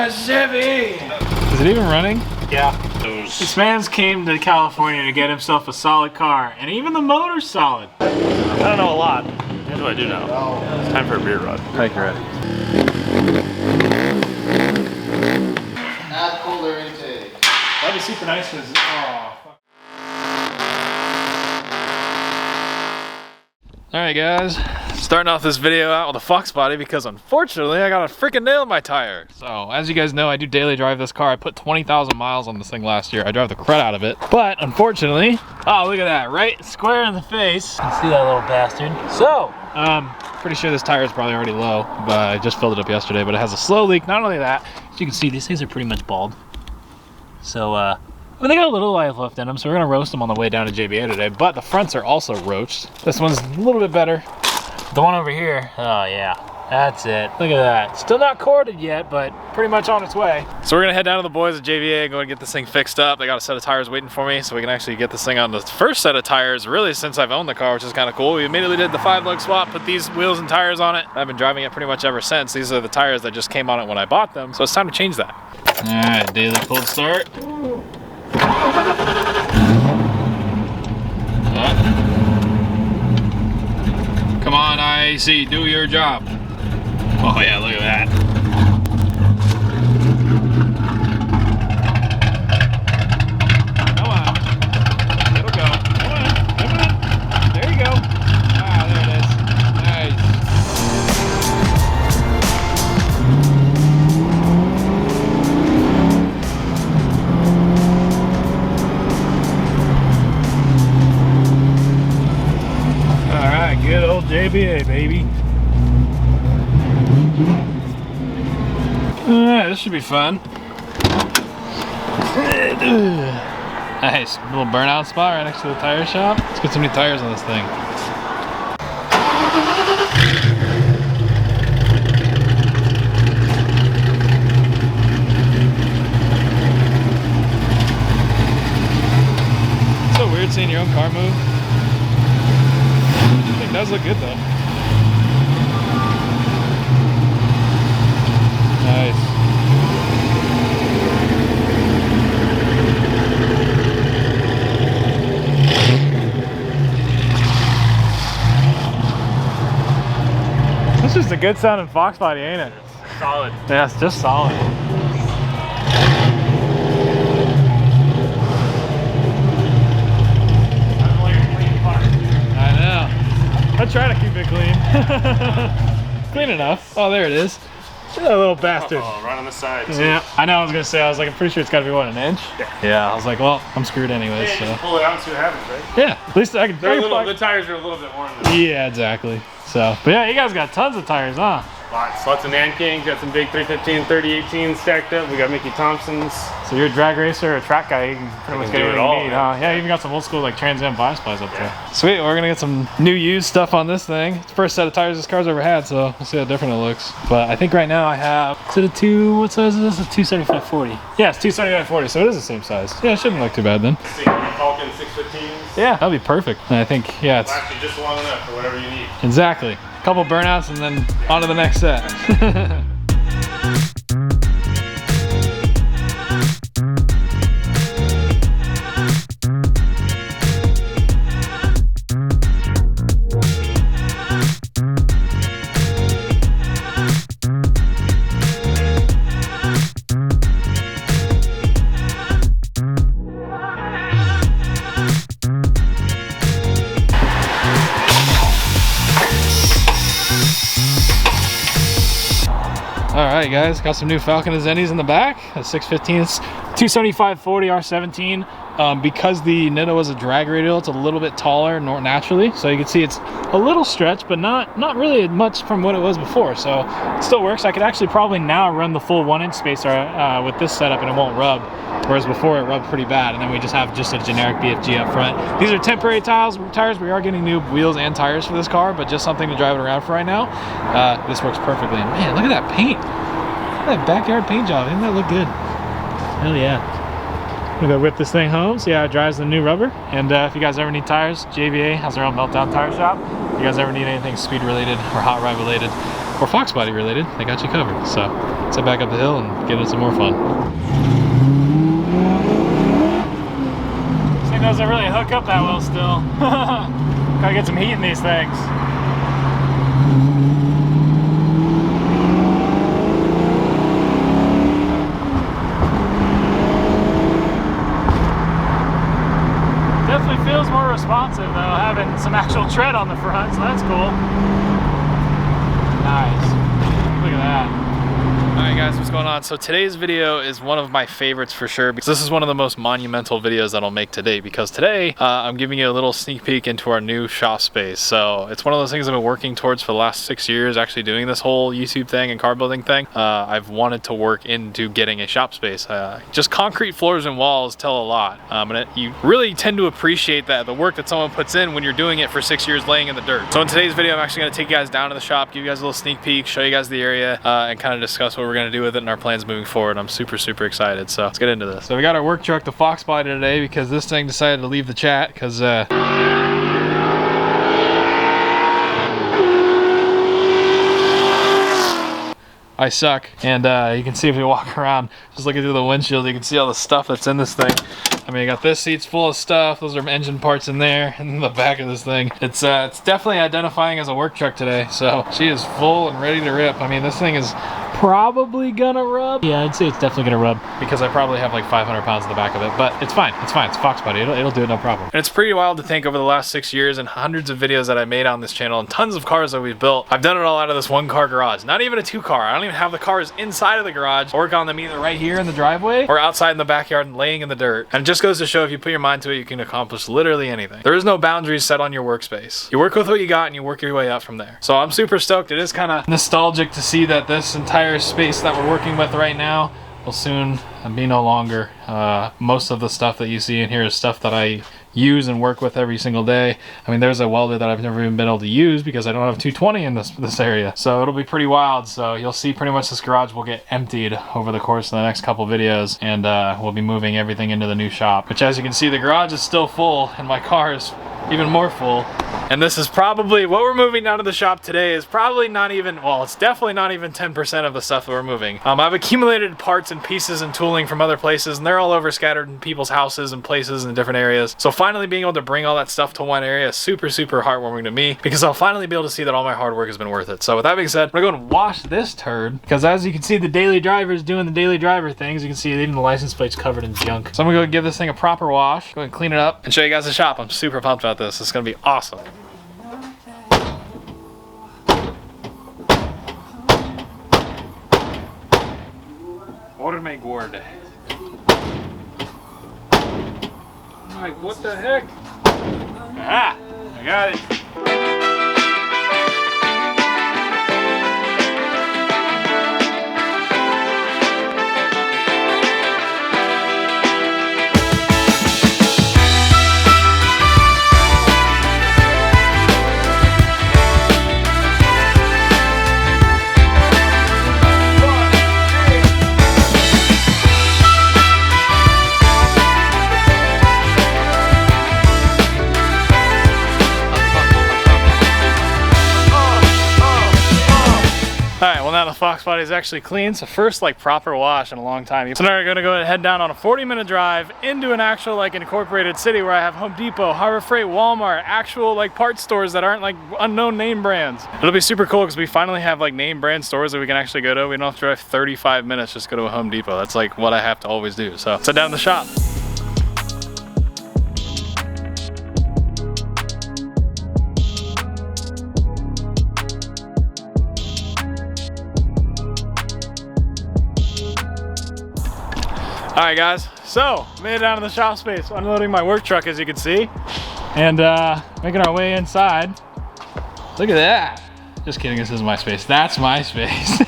Chevy! Is it even running? Yeah. This man's came to California to get himself a solid car, and even the motor's solid. I don't know a lot. Here's what I do know. It's time for a beer run. I think you're ready. Add cooler intake. That'd be super nice because, oh, fuck. Alright guys, starting off this video out with a Fox body because unfortunately I got a freaking nail in my tire. So as you guys know, I do daily drive this car. I put 20,000 miles on this thing last year. I drive the crud out of it. But unfortunately, oh look at that, right square in the face. You see that little bastard? So, pretty sure this tire is probably already low, but I just filled it up yesterday, but it has a slow leak. Not only that, as you can see, these things are pretty much bald. So, they got a little life left in them, so we're gonna roast them on the way down to JBA today, but the fronts are also roached. This one's a little bit better. The one over here, oh yeah, that's it. Look at that. Still not corded yet, but pretty much on its way. So we're gonna head down to the boys at JBA and go and get this thing fixed up. They got a set of tires waiting for me, so we can actually get this thing on the first set of tires, really since I've owned the car, which is kind of cool. We immediately did the 5-lug swap, put these wheels and tires on it. I've been driving it pretty much ever since. These are the tires that just came on it when I bought them, so it's time to change that. All right, daily cold start. Come on, IAC, do your job. Oh yeah, look at that. Come on, it'll go. Come on, come on. There you go. Ah, there it is. Nice. Good old JBA, baby. Alright, this should be fun. Nice, little burnout spot right next to the tire shop. Let's get some new tires on this thing. It's so weird seeing your own car move. It does look good though. Nice. That's just a good sounding Fox body, ain't it? It's solid. Yeah, it's just solid. I try to keep it clean. Clean enough. Oh, there it is. Look at that little bastard. Oh, right on the side. Too. Yeah, I know. I was gonna say. I was like, I'm pretty sure it's got to be what, an inch. Yeah. I was like, well, I'm screwed anyways. Yeah, so. just pull it out and see what happens, right? Yeah. At least I can. The tires are a little bit worn. Yeah, exactly. So, but yeah, you guys got tons of tires, huh? Lots of Nankings, got some big 315, 3018 stacked up. We got Mickey Thompson's. So you're a drag racer or a track guy, you can pretty much get anything you need, huh? Yeah, you even got some old school like Trans Am bias plies up there. Sweet, we're gonna get some new used stuff on this thing. It's the first set of tires this car's ever had, so we'll see how different it looks. But I think right now I have, is it a what size is this? A 275/40. Yeah, it's 275/40, so it is the same size. Yeah, it shouldn't look too bad then. Falcon 615s. Yeah, that'll be perfect. And I think, yeah, it's actually just long enough for whatever you need. Exactly. Couple burnouts and then on to the next set. Alright guys, got some new Falcon Zennies in the back, a 615, it's 275/40 R17. Because the Nitto was a drag radial, it's a little bit taller naturally, so you can see it's a little stretched, but not really much from what it was before, so it still works. I could actually probably now run the full 1-inch spacer with this setup and it won't rub, whereas before it rubbed pretty bad, and then we just have just a generic BFG up front. These are temporary tires. We are getting new wheels and tires for this car, but just something to drive it around for right now. This works perfectly. And man, look at that paint. Look at that backyard paint job. Didn't that look good? Hell yeah. I'm gonna go whip this thing home, see how it drives the new rubber. And if you guys ever need tires, JBA has their own meltdown tire shop. If you guys ever need anything speed related or hot rod related, or Fox Body related, they got you covered. So let's head back up the hill and get into some more fun. This thing doesn't really hook up that well still. Gotta get some heat in these things. Definitely feels more responsive though, having some actual tread on the front, so that's cool. Nice. Look at that. Alright guys, what's going on? So today's video is one of my favorites for sure, because this is one of the most monumental videos that I'll make today, because today I'm giving you a little sneak peek into our new shop space. So it's one of those things I've been working towards for the last 6 years, actually doing this whole YouTube thing and car building thing. I've wanted to work into getting a shop space. Just concrete floors and walls tell a lot, you really tend to appreciate the work that someone puts in when you're doing it for 6 years laying in the dirt. So in today's video, I'm actually going to take you guys down to the shop, give you guys a little sneak peek, show you guys the area, and kind of discuss what we're going to do with it and our plans moving forward. I'm super excited, so let's get into this. So we got our work truck, the Fox Body, today because this thing decided to leave the chat because I suck. And you can see if you walk around, just looking through the windshield, you can see all the stuff that's in this thing. I mean, you got this seat's full of stuff. Those are engine parts in there, and in the back of this thing. It's definitely identifying as a work truck today. So she is full and ready to rip. I mean, this thing is probably gonna rub. Yeah, I'd say it's definitely gonna rub because I probably have like 500 pounds in the back of it, but it's fine. It's fine. It's Fox Body. It'll do it, no problem. And it's pretty wild to think over the last 6 years and hundreds of videos that I made on this channel and tons of cars that we've built, I've done it all out of this one car garage. Not even a 2-car. I don't even have the cars inside of the garage. I work on them either right here in the driveway or outside in the backyard and laying in the dirt. And it just goes to show if you put your mind to it, you can accomplish literally anything. There is no boundaries set on your workspace. You work with what you got and you work your way up from there. So I'm super stoked. It is kind of nostalgic to see that this entire space that we're working with right now will soon be no longer. Most of the stuff that you see in here is stuff that I use and work with every single day. I mean, there's a welder that I've never even been able to use because I don't have 220 in this area. So it'll be pretty wild. So you'll see pretty much this garage will get emptied over the course of the next couple videos, and we'll be moving everything into the new shop, which, as you can see, the garage is still full and my car is even more full. And this is probably what we're moving down to the shop today is probably not even, well, it's definitely not even 10% of the stuff that we're moving. I've accumulated parts and pieces and tooling from other places, and they're all over scattered in people's houses and places in different areas. So finally being able to bring all that stuff to one area is super heartwarming to me, because I'll finally be able to see that all my hard work has been worth it. So with that being said, I'm gonna go and wash this turd, because as you can see, the daily driver is doing the daily driver things. You can see even the license plate's covered in junk. So I'm gonna go give this thing a proper wash, go and clean it up, and show you guys the shop. I'm super pumped about this. It's gonna be awesome. Order my gourd. Like, what the heck? Ah, I got it. Alright, well now the Fox Body is actually clean, so first like proper wash in a long time. So now we're gonna go ahead and head down on a 40-minute drive into an actual like incorporated city where I have Home Depot, Harbor Freight, Walmart, actual like parts stores that aren't like unknown name brands. It'll be super cool because we finally have like name brand stores that we can actually go to. We don't have to drive 35 minutes just to go to a Home Depot. That's like what I have to always do. So let's head down to the shop. Alright guys, so made it down to the shop space, unloading my work truck as you can see, and making our way inside. Look at that. Just kidding, this is my space. That's my space.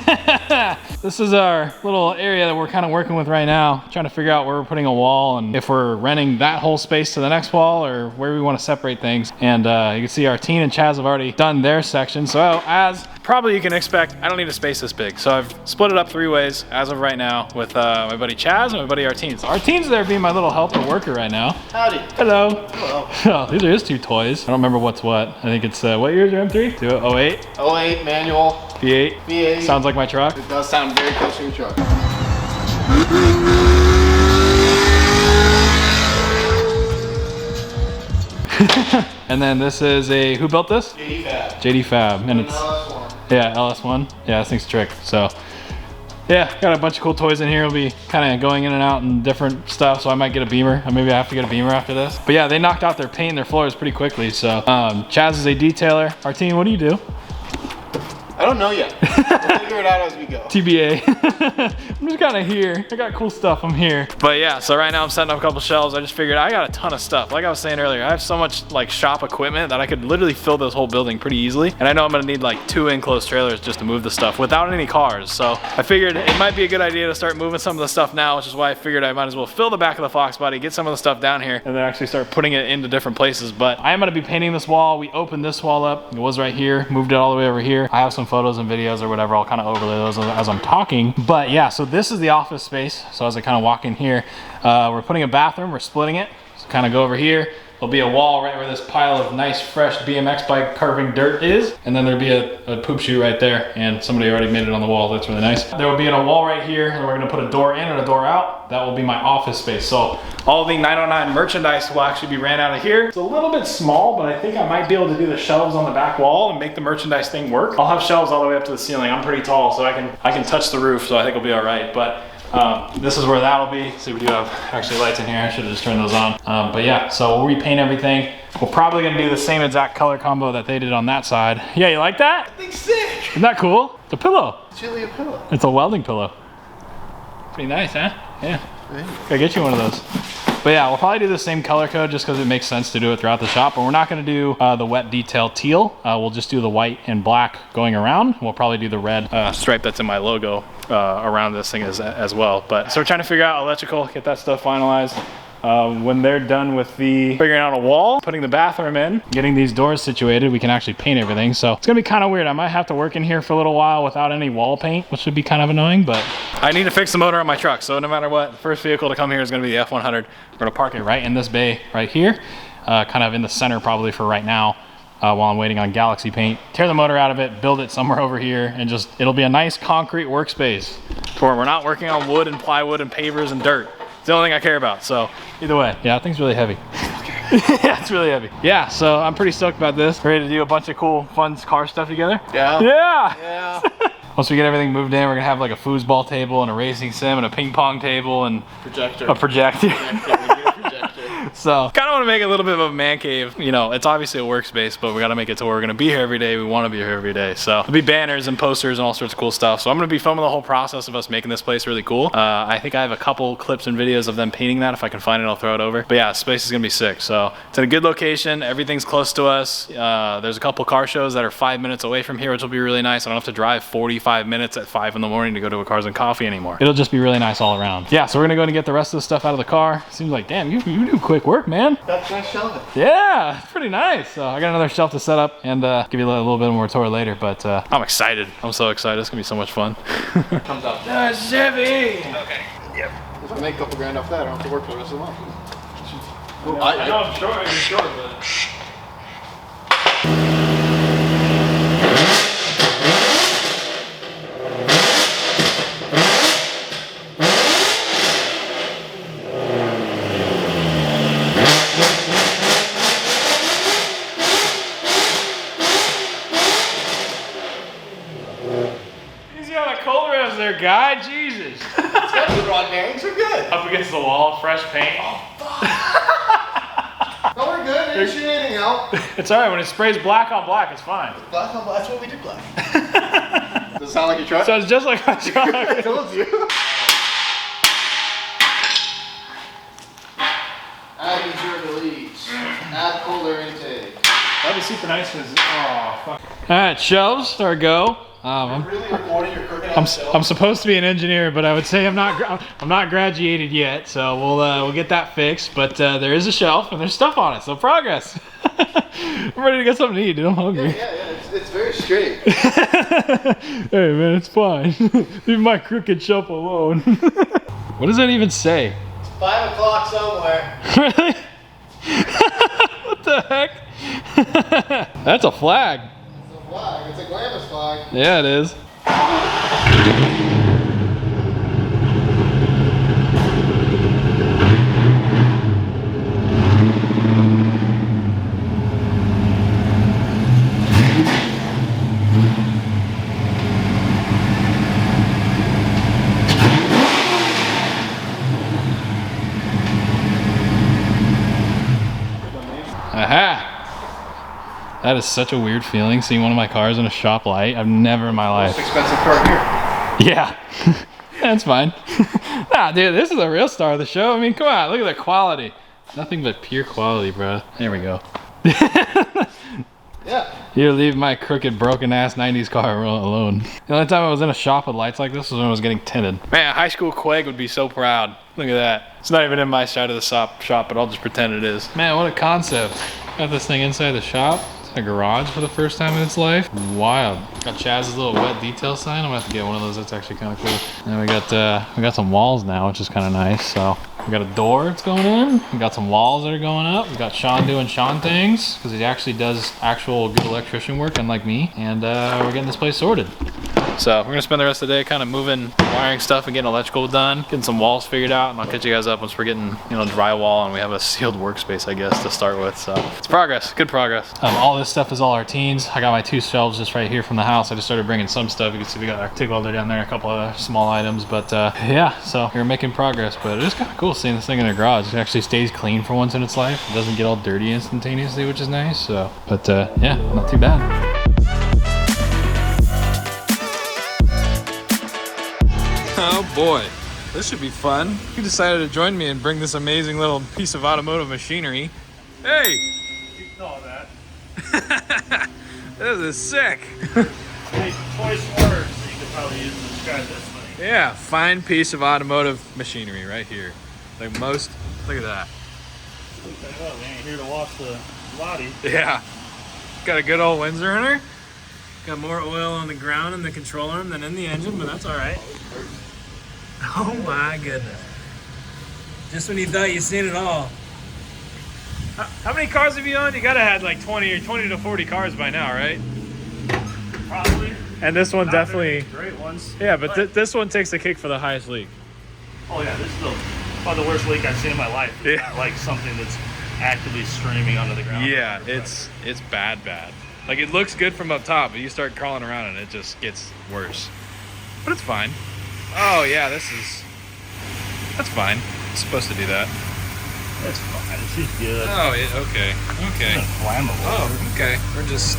This is our little area that we're kind of working with right now, trying to figure out where we're putting a wall and if we're renting that whole space to the next wall or where we want to separate things. And you can see our Teen and Chaz have already done their section. So as probably you can expect, I don't need a space this big. So I've split it up 3 ways as of right now with my buddy Chaz and my buddy Arteen. So Arteen's there being my little helper worker right now. Howdy. Hello. Hello. Oh, these are his 2 toys. I don't remember what's what. I think it's, what year is your M3? 08? 08 manual. V8? V8. Sounds like my truck? It does sound very close to your truck. And then this is a, who built this? JD Fab. JD Fab. And it's, LS1. yeah, LS1. Yeah, this thing's trick. So, yeah, got a bunch of cool toys in here. We'll be kind of going in and out and different stuff. So I might get a Beamer. Or maybe I have to get a Beamer after this. But yeah, they knocked out their paint and their floors pretty quickly. So Chaz is a detailer. Artine, what do you do? I don't know yet. We'll figure it out as we go. TBA. I'm just kind of here. I got cool stuff. I'm here. But yeah, so right now I'm setting up a couple shelves. I just figured I got a ton of stuff. Like I was saying earlier, I have so much like shop equipment that I could literally fill this whole building pretty easily. And I know I'm gonna need like 2 enclosed trailers just to move the stuff without any cars. So I figured it might be a good idea to start moving some of the stuff now, which is why I figured I might as well fill the back of the Fox body, get some of the stuff down here, and then actually start putting it into different places. But I am gonna be painting this wall. We opened this wall up. It was right here, moved it all the way over here. I have some photos and videos or whatever. I'll kind of overlay those as I'm talking. But yeah, so this is the office space. So as I kind of walk in here, we're putting a bathroom, we're splitting it. So kind of go over here. There'll be a wall right where this pile of nice, fresh BMX bike carving dirt is. And then there'll be a poop chute right there. And somebody already made it on the wall. That's really nice. There will be a wall right here, and we're gonna put a door in and a door out. That will be my office space. So all the 909 merchandise will actually be ran out of here. It's a little bit small, but I think I might be able to do the shelves on the back wall and make the merchandise thing work. I'll have shelves all the way up to the ceiling. I'm pretty tall, so I can touch the roof, so I think it'll be all right. But this is where that'll be. See, we do have actually lights in here. I should have just turned those on. But yeah, so we'll repaint everything. We're probably gonna do the same exact color combo that they did on that side. Yeah, you like that? That thing's sick. Isn't that cool? It's a pillow. It's really a pillow. It's a welding pillow. Pretty nice, huh? Yeah. Gotta get you one of those. But yeah, we'll probably do the same color code just because it makes sense to do it throughout the shop. But we're not gonna do the wet detail teal. We'll just do the white and black going around. We'll probably do the red stripe that's in my logo around this thing as well. But so we're trying to figure out electrical, get that stuff finalized. When they're done with the figuring out a wall, putting the bathroom in, getting these doors situated, we can actually paint everything. So it's gonna be kind of weird. I might have to work in here for a little while without any wall paint, which would be kind of annoying, but I need to fix the motor on my truck. So no matter what, the first vehicle to come here is gonna be the F100. We're gonna park it right in this bay right here, kind of in the center probably for right now. While I'm waiting on Galaxy paint, tear the motor out of it, build it somewhere over here, and just, it'll be a nice concrete workspace where we're not working on wood and plywood and pavers and dirt. It's the only thing I care about. So either way, yeah, that thing's really heavy. Yeah, it's really heavy. Yeah, so I'm pretty stoked about this. Ready to do a bunch of cool, fun car stuff together? Yeah. Yeah. Yeah. Once we get everything moved in, we're gonna have like a foosball table and a racing sim and a ping pong table and Projector. a projector. Projector. So kind of want to make it a little bit of a man cave. You know, it's obviously a workspace, but we got to make it to where we're going to be here every day. We want to be here every day. So there'll be banners and posters and all sorts of cool stuff. So I'm going to be filming the whole process of us making this place really cool. I think I have a couple clips and videos of them painting that. If I can find it, I'll throw it over. But yeah, space is going to be sick. So it's in a good location. Everything's close to us. There's a couple car shows that are 5 minutes away from here, which will be really nice. I don't have to drive 45 minutes at 5 in the morning to go to a Cars and Coffee anymore. It'll just be really nice all around. Yeah, so we're going to go and get the rest of the stuff out of the car. Seems like, damn, you do quick work, man. That's nice shelving. Yeah, it's pretty nice. So I got another shelf to set up and give you a little bit more tour later, but I'm excited. I'm so excited. It's gonna be so much fun. Comes out. That's heavy. Okay. Yep. If I make a couple grand off that, I don't have to work for the rest of the month. I know I'm short, but... Guy, Jesus. It's got good rod bearings, we're good. Up against the wall, fresh paint. Oh, fuck. No, we're good. Didn't shoot anything out. It's alright, when it sprays black on black, it's fine. Black on black, that's what we did black. Does it sound like your truck? So it's just like my truck. I told you. Add interior release. Add cooler intake. That'd be super nice because, oh, fuck. Alright, shelves are a go. I'm really recording your crooked I'm supposed to be an engineer, but I would say I'm not graduated yet, so we'll get that fixed. But there is a shelf and there's stuff on it, so progress. I'm ready to get something to eat, dude. I'm hungry. Yeah, it's very straight. Hey man, it's fine. Leave my crooked shelf alone. What does that even say? 5 o'clock somewhere. Really? What the heck? That's a flag. flag. It's a Glamis flag. Yeah, it is. Aha! That is such a weird feeling, seeing one of my cars in a shop light. I've never in my life. Most expensive car here. Yeah. That's fine. Nah, dude, this is a real star of the show. I mean, come on, look at the quality. Nothing but pure quality, bro. There we go. Yeah. You leave my crooked, broken-ass 90s car alone. The only time I was in a shop with lights like this was when I was getting tinted. Man, high school Quag would be so proud. Look at that. It's not even in my side of the shop, but I'll just pretend it is. Man, what a concept. Got this thing inside the shop. It's a garage for the first time in its life. Wild. Got Chaz's little wet detail sign. I'm gonna have to get one of those. That's actually kind of cool. And we got some walls now, which is kind of nice. So we got a door that's going in. We got some walls that are going up. We got Sean doing Sean things because he actually does actual good electrician work, unlike me. And we're getting this place sorted. So we're gonna spend the rest of the day kind of moving wiring stuff and getting electrical done, getting some walls figured out, and I'll catch you guys up once we're getting, you know, drywall and we have a sealed workspace, I guess, to start with. So it's progress, good progress. All this stuff is all our teens. I got my 2 shelves just right here from the house. I just started bringing some stuff. You can see we got our TIG welder down there, a couple of small items, but yeah, so we're making progress. But it is kind of cool seeing this thing in a garage. It actually stays clean for once in its life. It doesn't get all dirty instantaneously, which is nice. So, but yeah, not too bad. Oh boy, this should be fun. You decided to join me and bring this amazing little piece of automotive machinery. Hey! You know that. This is sick. Hey, choice words that you could probably use to describe this thing. Yeah, fine piece of automotive machinery right here. Like most, look at that. We ain't here to wash the body. Yeah. Got a good old Windsor in her. Got more oil on the ground in the control arm than in the engine, but that's all right. Oh my goodness. Just when you thought you'd seen it all. How many cars have you owned? You gotta have like 20 to 40 cars by now, right? Probably. And this one Not definitely. very great ones. Yeah, but this one takes the cake for the highest leak. Oh yeah, this is probably the worst leak I've seen in my life. It's Yeah. not like something that's actively streaming onto the ground. Yeah, it's bad. Like it looks good from up top, but you start crawling around and it just gets worse. But it's fine. Oh yeah, that's fine. It's supposed to do that. That's fine. She's good. Oh yeah, okay. It's flammable. Oh, okay. We're just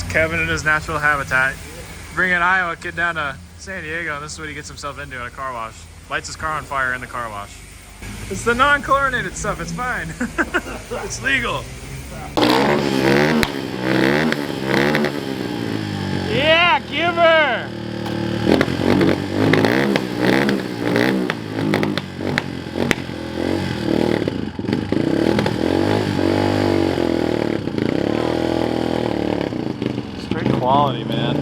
Kevin in his natural habitat. Bring an Iowa kid down to San Diego, and this is what he gets himself into at a car wash. Lights his car on fire in the car wash. It's the non-chlorinated stuff, it's fine. It's legal. Yeah, give her! Straight quality, man.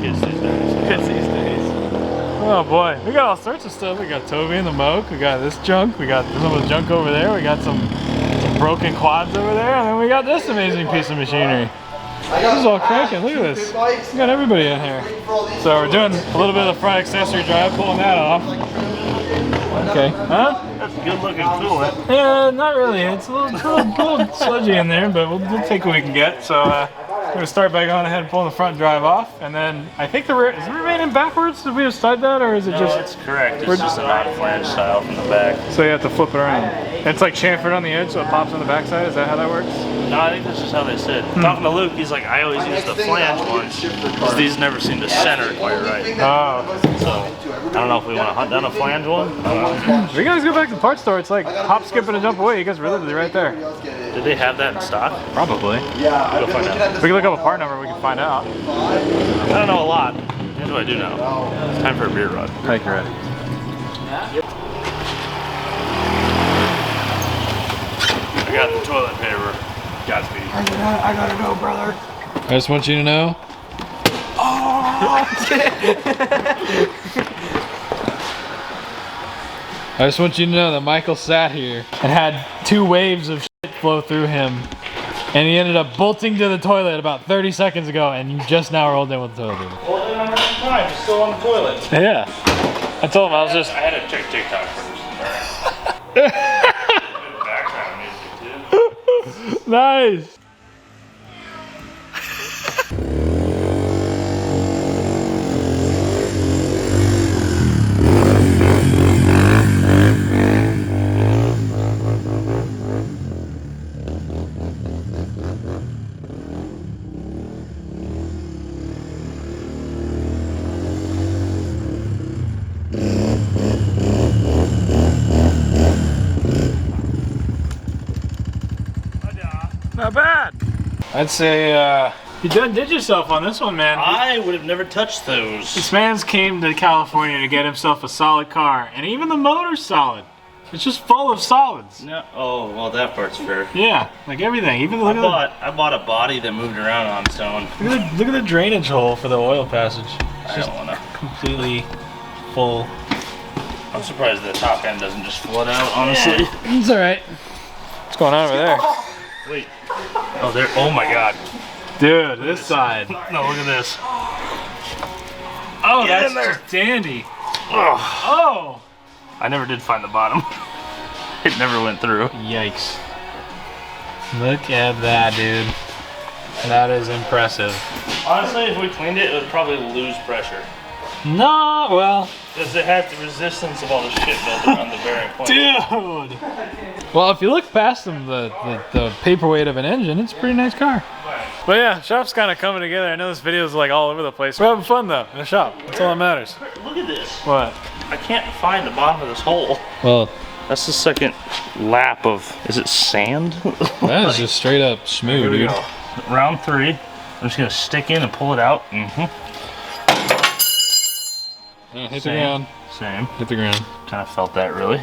Kids these days. Kids these days. Oh boy, we got all sorts of stuff. We got Toby and the Moke. We got this junk. We got some of the junk over there. We got some broken quads over there, and then we got this amazing piece of machinery. This is all cranking. Look at this. We got everybody in here. So we're doing a little bit of the front accessory drive, pulling that off. Okay. Huh? That's a good looking coolant. Yeah, not really. It's a little sludgy in there, but we'll take what we can get. So we're gonna start by going ahead and pulling the front drive off, and then I think the rear is it remaining backwards. Did we have slide that, or is it No, just? it's correct. It's just an odd flange style from the back. So you have to flip it around. It's like chamfered on the edge, so it pops on the backside. Is that how that works? No, I think that's just how they sit. Talking to Luke, he's like, I always use the flange ones because these never seem to center quite right. Oh. So I don't know if we want to hunt down a flange one. We guys go back to the parts store. It's like hop, skip, and a jump away. You guys were literally right there. Did they have that in stock? Probably. We'll find out. If we can look up a part number, we can find out. I don't know a lot. Here's what I do know. It's time for a beer run. I think you're ready. I got the toilet paper. Godspeed. I gotta know, brother. I just want you to know. I just want you to know that Michael sat here and had 2 waves of shit flow through him And he ended up bolting to the toilet about 30 seconds ago, and you just now rolled in with the toilet paper. Well, then I'm running time. It's still on the toilet. Yeah. I told him I was just... I had to check TikTok first. Background music, too. Nice. Not bad. I'd say you done did yourself on this one, man. I would have never touched those. This man's came to California to get himself a solid car, and even the motor's solid. It's just full of solids. No. Oh, well, that part's fair. Yeah, like everything. Even look I bought a body that moved around on its own. look at the drainage hole for the oil passage. It's I just don't wanna. completely full. I'm surprised the top end doesn't just flood out, honestly. Yeah, it's all right. What's going on over there? Wait. Oh, there. Oh my God. Dude, this side. No, look at this. Oh, Get that's in there. just dandy. Oh. Oh. I never did find the bottom. It never went through. Yikes. Look at that, dude. That is impressive. Honestly, if we cleaned it, it would probably lose pressure. No, well. Because it has the resistance of all the shit built around the bearing point. Dude. Well, if you look past them, the paperweight of an engine, it's a pretty nice car. But yeah, shop's kind of coming together. I know this video is like all over the place. We're having fun though in the shop. That's all that matters. Look at this. What? I can't find the bottom of this hole. Well, That's the second lap of, is it sand? that is just straight up schmoo, Here we dude. go. Round 3. I'm just gonna stick in and pull it out. Hit the ground. Same. Hit the ground. Kind of felt that really.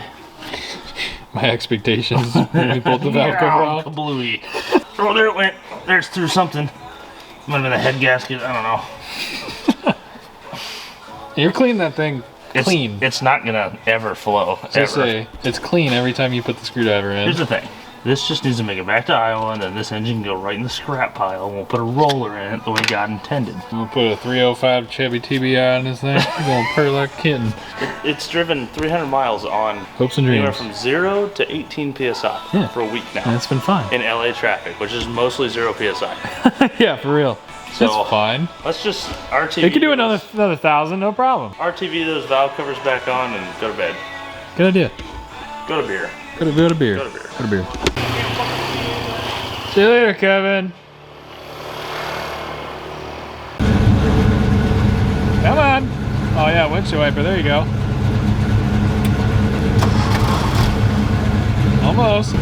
My expectations when we pulled the valve cover off. Kablooey. Oh, there it went. There's through something. Might have been a head gasket. I don't know. You're cleaning that thing clean. It's not gonna ever flow. Just say it's clean every time you put the screwdriver in. Here's the thing. This just needs to make it back to Iowa, and then this engine can go right in the scrap pile. We'll put a roller in it the way God intended. We'll put a 305 Chevy TBI on this thing. We're going to purr like a kitten. It's driven 300 miles on Hopes and anywhere dreams. from 0 to 18 psi for a week now. That's been fine. In LA traffic, which is mostly 0 psi. Yeah, for real. So, That's fine. Let's just RTV. They could do another 1,000, no problem. RTV those valve covers back on and go to bed. Good idea. Go to beer. Go to beer. Go to beer. Go to beer. See you later, Kevin. Come on. Oh yeah, windshield wiper. There you go. Almost.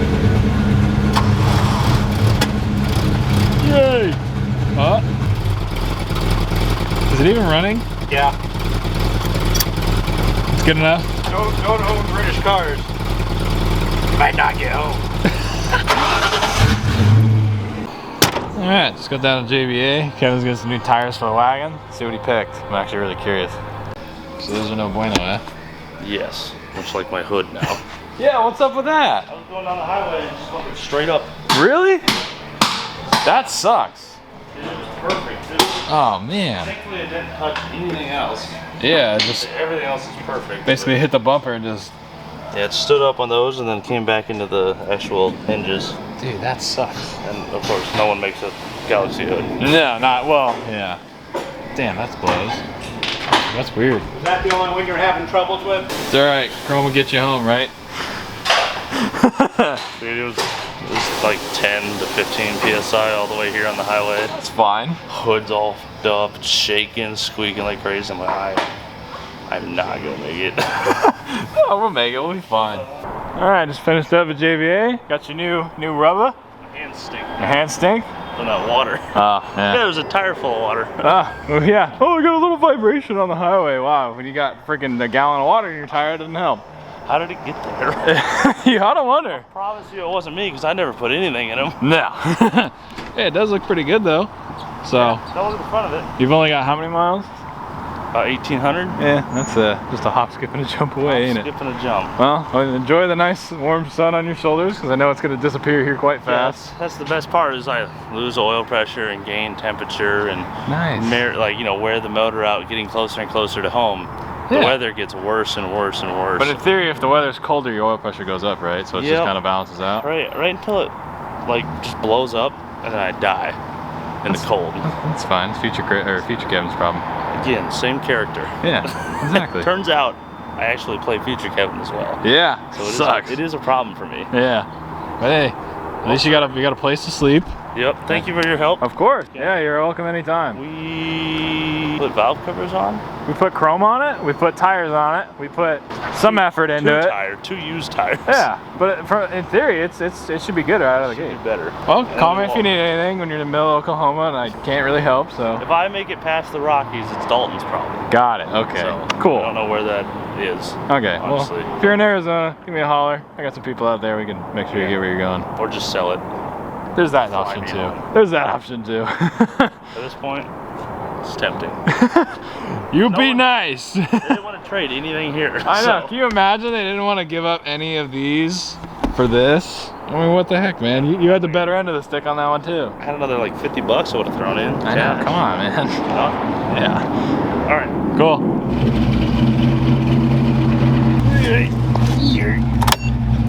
Yay! Oh. Is it even running? Yeah. It's good enough. Don't own British cars. You might not get home. Alright, just got down to JBA. Kevin's getting some new tires for the wagon. See what he picked. I'm actually really curious. So those are no bueno, eh? Yes. Much like my hood now. Yeah, what's up with that? I was going down the highway and just went straight up. Really? That sucks. It was perfect. It was, Oh man. thankfully it didn't touch anything else. Yeah, just Everything else is perfect. basically hit the bumper and just... Yeah, it stood up on those and then came back into the actual hinges. Dude, that sucks. And of course, no one makes a Galaxy hood. No, not, well, yeah. Damn, that's blows. That's weird. Is that the only one you're having troubles with? It's alright, Chrome will get you home, right? Dude, it was like 10 to 15 psi all the way here on the highway. It's fine. Hood's all f***ed up, shaking, squeaking like crazy. I'm like, I'm not gonna make it. Oh, we'll make it, we'll be fine. Alright, just finished up at JVA. Got your new rubber. My hands stink. Your hands stink? From that water. Oh, Yeah, yeah. there's a tire full of water. Ah, well, yeah. Oh, we got a little vibration on the highway. Wow, when you got freaking a gallon of water in your tire, it doesn't help. How did it get there? You gotta wonder. I promise you it wasn't me because I never put anything in them. No. Hey, it does look pretty good though. So, Don't look at the front of it. you've only got how many miles? About 1,800. Yeah, that's just a hop, skip, and a jump away, ain't it? Skip and a jump. Well, enjoy the nice warm sun on your shoulders, because I know it's going to disappear here quite fast. Yeah, that's the best part is I lose oil pressure and gain temperature and nice. You know, wear the motor out, getting closer and closer to home. The weather gets worse and worse and worse. But in theory, if the weather's colder, your oil pressure goes up, right? So it just kind of balances out. Right until it like just blows up, and then I die in the cold. That's fine. It's future Kevin's problem. Again, same character. Yeah, exactly. Turns out I actually play future Kevin as well. Yeah, so it is a problem for me. Yeah, but hey, at least you got a place to sleep. Yep. Thank you for your help. Of course. Yeah, you're welcome anytime. We put valve covers on. We put chrome on it. We put tires on it. We put some effort into it. Two used tires. Yeah, but in theory, it should be good right out of the gate. Better. Well, call me if you need anything when you're in the middle of Oklahoma, and I can't really help. So if I make it past the Rockies, it's Dalton's problem. Got it. Okay. So, cool. I don't know where that is. Okay. Honestly. Well, if you're in Arizona, give me a holler. I got some people out there. We can make sure you get where you're going. Or just sell it. There's that option too. There's that option too. At this point, it's tempting. Be nice. They didn't want to trade anything here. I know. Can you imagine they didn't want to give up any of these for this? I mean, what the heck, man? You had the better end of the stick on that one too. I had another like 50 bucks I would have thrown in. I know. Come on, man. Yeah. All right. Cool.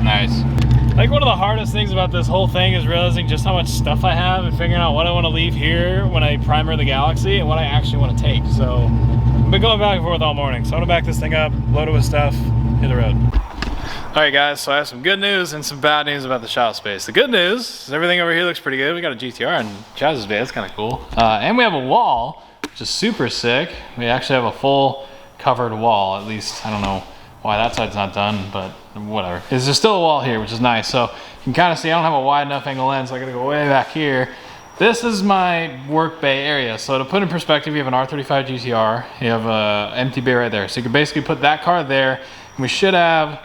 Nice. I think one of the hardest things about this whole thing is realizing just how much stuff I have and figuring out what I want to leave here when I primer the Galaxy and what I actually want to take. So I've been going back and forth all morning. So I'm gonna back this thing up, load it with stuff, hit the road. All right, guys, so I have some good news and some bad news about the shop space. The good news is everything over here looks pretty good. We got a GTR in Chaz's bay, that's kind of cool. And we have a wall, which is super sick. We actually have a full covered wall, at least. I don't know why that side's not done, but whatever. There's still a wall here, which is nice. So you can kind of see I don't have a wide enough angle lens, so I gotta go way back here. This is my work bay area. So to put in perspective, you have an R35 GTR, you have a empty bay right there. So you can basically put that car there, and we should have,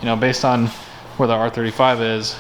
you know, based on where the R35 is,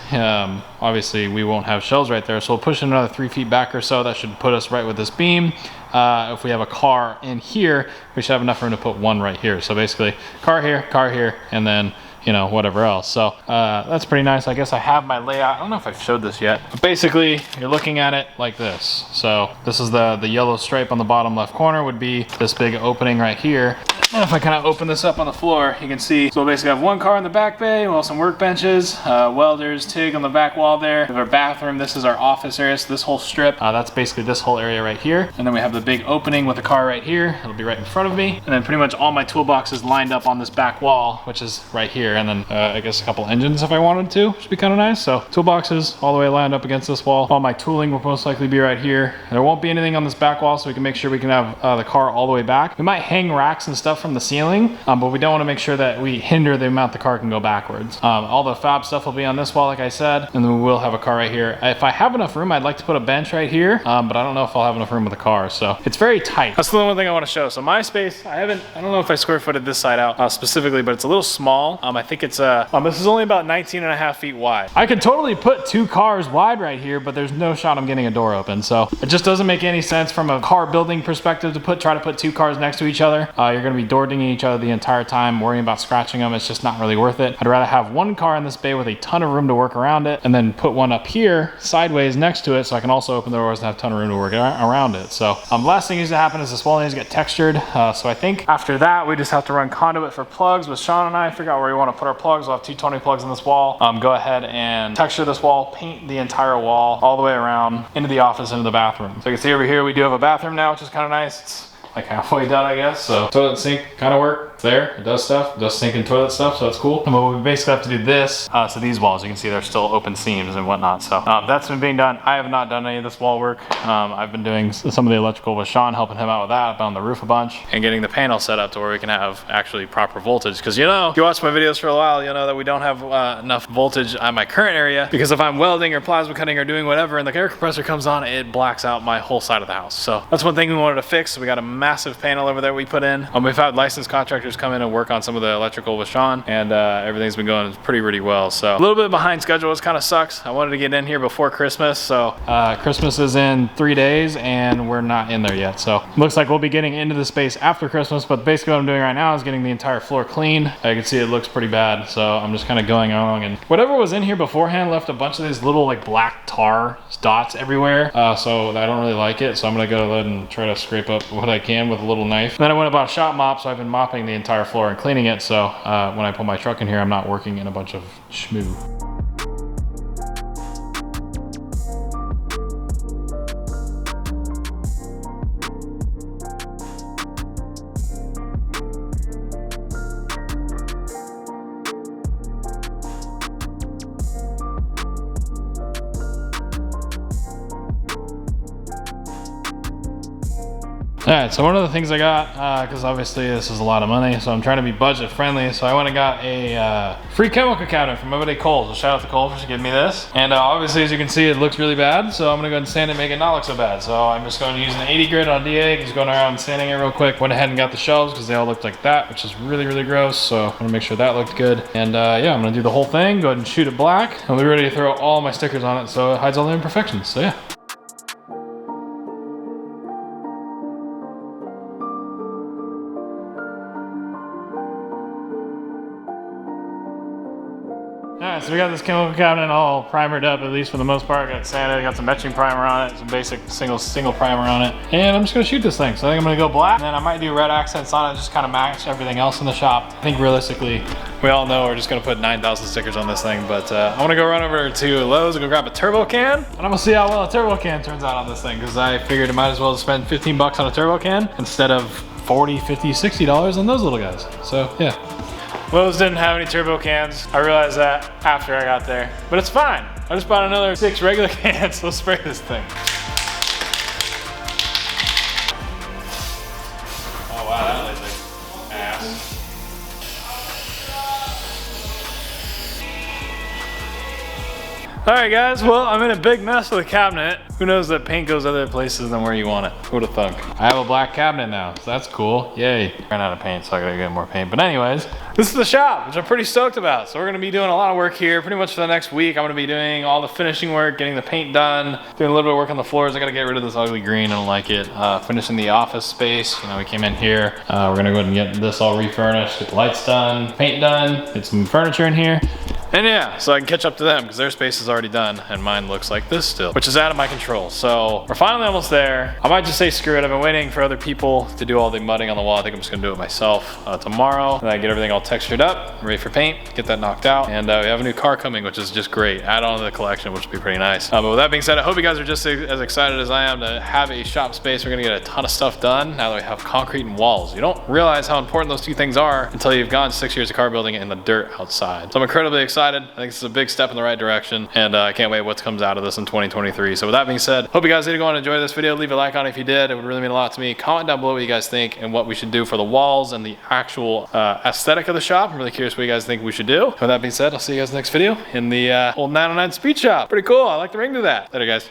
obviously we won't have shelves right there. So we'll push another 3 feet back or so. That should put us right with this beam. If we have a car in here, we should have enough room to put one right here. So basically car here, and then, you know, whatever else. So that's pretty nice. I guess I have my layout. I don't know if I've showed this yet, but basically you're looking at it like this. So this is the yellow stripe on the bottom left corner would be this big opening right here. And if I kind of open this up on the floor, you can see, so we'll basically have one car in the back bay, we'll have some workbenches, welders, TIG on the back wall there. We have our bathroom. This is our office area. So this whole strip, that's basically this whole area right here. And then we have the big opening with the car right here. It'll be right in front of me. And then pretty much all my toolboxes lined up on this back wall, which is right here. And then I guess a couple engines if I wanted to, which would be kind of nice. So toolboxes all the way lined up against this wall. All my tooling will most likely be right here. There won't be anything on this back wall, so we can make sure we can have the car all the way back. We might hang racks and stuff from the ceiling, but we don't want to make sure that we hinder the amount the car can go backwards. All the fab stuff will be on this wall, like I said, and then we will have a car right here. If I have enough room, I'd like to put a bench right here, but I don't know if I'll have enough room with the car, so it's very tight. That's the one thing I want to show. So my space, I don't know if I square footed this side out specifically, but it's a little small. I think it's this is only about 19.5 feet wide. I could totally put 2 cars wide right here, but there's no shot I'm getting a door open, so it just doesn't make any sense from a car building perspective to try to put 2 cars next to each other. You're going to be door dinging each other the entire time, worrying about scratching them. It's just not really worth it. I'd rather have one car in this bay with a ton of room to work around it, and then put one up here sideways next to it, so I can also open the doors and have a ton of room to work around it. So last thing needs to happen is this wall needs to get textured. So I think after that we just have to run conduit for plugs with Sean and I, figure out where we want to put our plugs. We'll have 220 plugs in this wall. Go ahead and texture this wall, paint the entire wall all the way around into the office, into the bathroom. So you can see over here we do have a bathroom now, which is kind of nice. It's like halfway done, I guess. So toilet and sink kind of work. It's there, it does stuff. It does sink and toilet stuff, so that's cool. And we basically have to do this to these walls. You can see there's still open seams and whatnot. So that's been being done. I have not done any of this wall work. I've been doing some of the electrical with Sean, helping him out with that, up on the roof a bunch, and getting the panel set up to where we can have actually proper voltage. Because you know, if you watch my videos for a while, you'll know that we don't have enough voltage on my current area, because if I'm welding or plasma cutting or doing whatever and the air compressor comes on, it blacks out my whole side of the house. So that's one thing we wanted to fix. So we got a massive panel over there we put in. We've had licensed contractors contractors come in and work on some of the electrical with Sean, and everything's been going pretty well. So a little bit behind schedule, which kind of sucks. I wanted to get in here before Christmas, so Christmas is in 3 days and we're not in there yet. So looks like we'll be getting into the space after Christmas, but basically what I'm doing right now is getting the entire floor clean. I can see it looks pretty bad, so I'm just kind of going along, and whatever was in here beforehand left a bunch of these little like black tar dots everywhere, so I don't really like it. So I'm gonna go ahead and try to scrape up what I can with a little knife. Then I went about a shop mop, so I've been mopping the entire floor and cleaning it, so when I pull my truck in here, I'm not working in a bunch of schmoo. Alright, so one of the things I got, because obviously this is a lot of money, so I'm trying to be budget friendly, so I went and got a free chemical cabinet from my buddy Cole. So shout out to Cole for giving me this. And obviously, as you can see, it looks really bad, so I'm going to go ahead and sand it and make it not look so bad. So I'm just going to use an 80 grit on DA, just going around and sanding it real quick. Went ahead and got the shelves because they all looked like that, which is really gross, so I want to make sure that looked good. And yeah, I'm going to do the whole thing, go ahead and shoot it black, and we're ready to throw all my stickers on it so it hides all the imperfections, so yeah. Alright, so we got this chemical cabinet all primered up, at least for the most part. Got it sanded, got some etching primer on it, some basic single primer on it. And I'm just gonna shoot this thing. So I think I'm gonna go black, and then I might do red accents on it, just kind of match everything else in the shop. I think realistically, we all know we're just gonna put 9,000 stickers on this thing, but I'm gonna go run over to Lowe's and go grab a turbo can, and I'm gonna see how well a turbo can turns out on this thing, because I figured I might as well spend 15 bucks on a turbo can instead of 40, 50, 60 dollars on those little guys. So yeah. Lowe's didn't have any turbo cans. I realized that after I got there, but it's fine. I just bought another 6 regular cans. Let's spray this thing. Oh wow, that looks like ass. All right guys, well, I'm in a big mess with the cabinet. Who knows that paint goes other places than where you want it? Who would've thunk? I have a black cabinet now, so that's cool. Yay. Ran out of paint, so I gotta get more paint. But anyways, this is the shop, which I'm pretty stoked about. So we're gonna be doing a lot of work here pretty much for the next week. I'm gonna be doing all the finishing work, getting the paint done, doing a little bit of work on the floors. I gotta get rid of this ugly green, I don't like it. Finishing the office space. You know, we came in here. We're gonna go ahead and get this all refurnished, get the lights done, paint done, get some furniture in here. And yeah, so I can catch up to them because their space is already done and mine looks like this still, which is out of my control. So we're finally almost there. I might just say screw it. I've been waiting for other people to do all the mudding on the wall. I think I'm just gonna do it myself tomorrow. And I get everything all textured up, ready for paint, get that knocked out. And we have a new car coming, which is just great. Add on to the collection, which would be pretty nice. But with that being said, I hope you guys are just as excited as I am to have a shop space. We're gonna get a ton of stuff done now that we have concrete and walls. You don't realize how important those two things are until you've gone 6 years of car building in the dirt outside. So I'm incredibly excited. I think this is a big step in the right direction, and I can't wait what comes out of this in 2023. So with that being said, hope you guys did go and enjoy this video. Leave a like on it if you did. It would really mean a lot to me. Comment down below what you guys think and what we should do for the walls and the actual aesthetic of the shop. I'm really curious what you guys think we should do. With that being said, I'll see you guys in the next video in the old 909 Speed Shop. Pretty cool. I like the ring to that. Later, guys.